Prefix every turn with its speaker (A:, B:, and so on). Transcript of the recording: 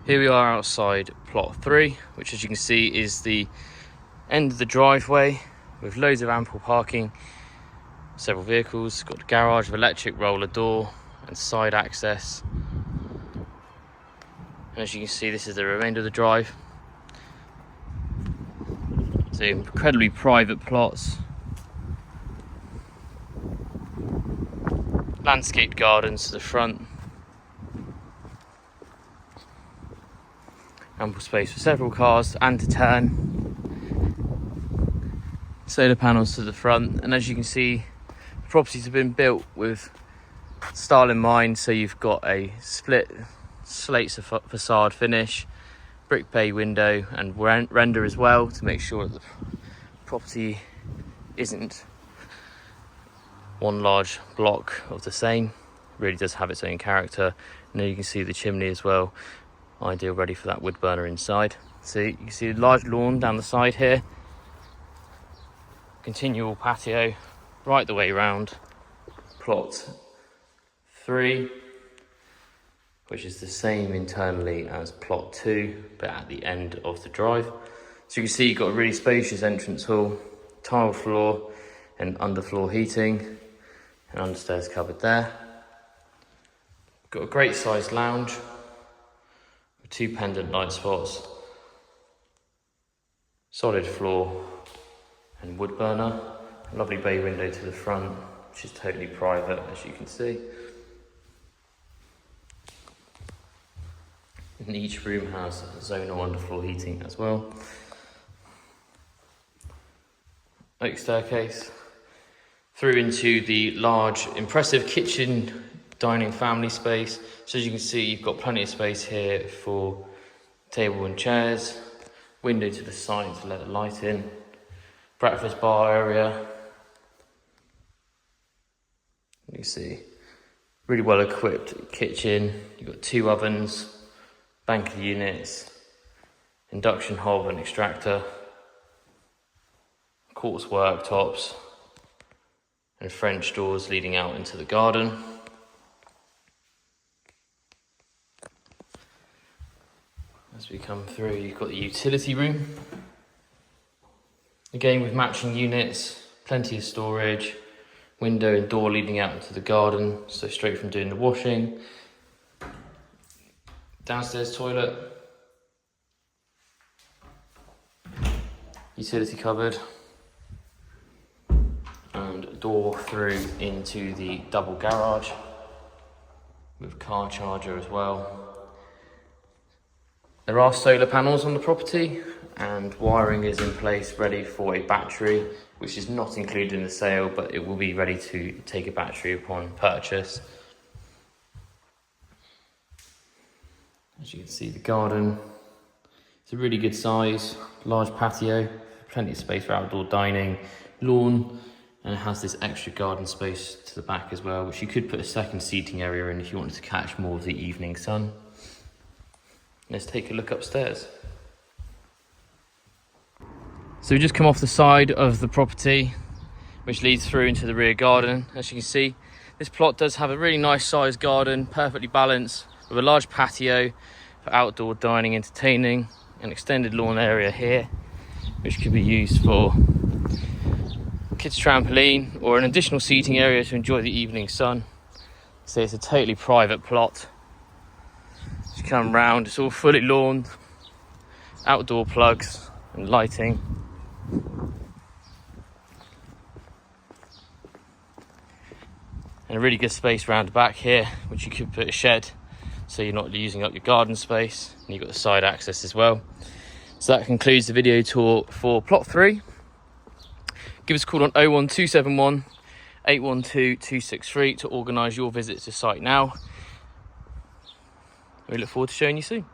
A: Here we are outside plot 3, which as you can see is the end of the driveway with loads of ample parking, several vehicles. Got a garage with electric roller door and side access. And as you can see, this is the remainder of the drive. So incredibly private plots. Landscaped gardens to the front. Ample space for several cars and to turn. Solar panels to the front, and as you can see, the properties have been built with style in mind. So you've got a split slate facade finish, brick bay window and render as well, to make sure that the property isn't one large block of the same. It really does have its own character. And then you can see the chimney as well, ideal, ready for that wood burner inside. So you can see a large lawn down the side here, continual patio right the way around plot 3, which is the same internally as plot 2 but at the end of the drive. So you can see you've got a really spacious entrance hall, tile floor and underfloor heating, and understairs cupboard there. Got a great sized lounge with 2 pendant light spots, solid floor and wood burner. A lovely bay window to the front, which is totally private, as you can see. And each room has zonal underfloor heating as well. Oak staircase through into the large, impressive kitchen dining family space. So as you can see, you've got plenty of space here for table and chairs, window to the side to let the light in, breakfast bar area. You can see really well equipped kitchen. You've got 2 ovens, bank of units, induction hob and extractor, quartz worktops and French doors leading out into the garden. As we come through, you've got the utility room, again with matching units, plenty of storage, window and door leading out into the garden, so straight from doing the washing. Downstairs toilet, utility cupboard, and a door through into the double garage with car charger as well. There are solar panels on the property and wiring is in place ready for a battery, which is not included in the sale, but it will be ready to take a battery upon purchase. As you can see, the garden, it's a really good size, large patio, plenty of space for outdoor dining, lawn, and it has this extra garden space to the back as well, which you could put a second seating area in if you wanted to catch more of the evening sun. Let's take a look upstairs. So we just come off the side of the property, which leads through into the rear garden. As you can see, this plot does have a really nice sized garden, perfectly balanced, with a large patio for outdoor dining, entertaining, an extended lawn area here, which could be used for kids' trampoline or an additional seating area to enjoy the evening sun. So it's a totally private plot. As you come round, it's all fully lawned, outdoor plugs and lighting. And a really good space round the back here, which you could put a shed, so you're not using up your garden space, and you've got the side access as well. So that concludes the video tour for plot 3. Give us a call on 01271 812 263 to organise your visit to site now. We look forward to showing you soon.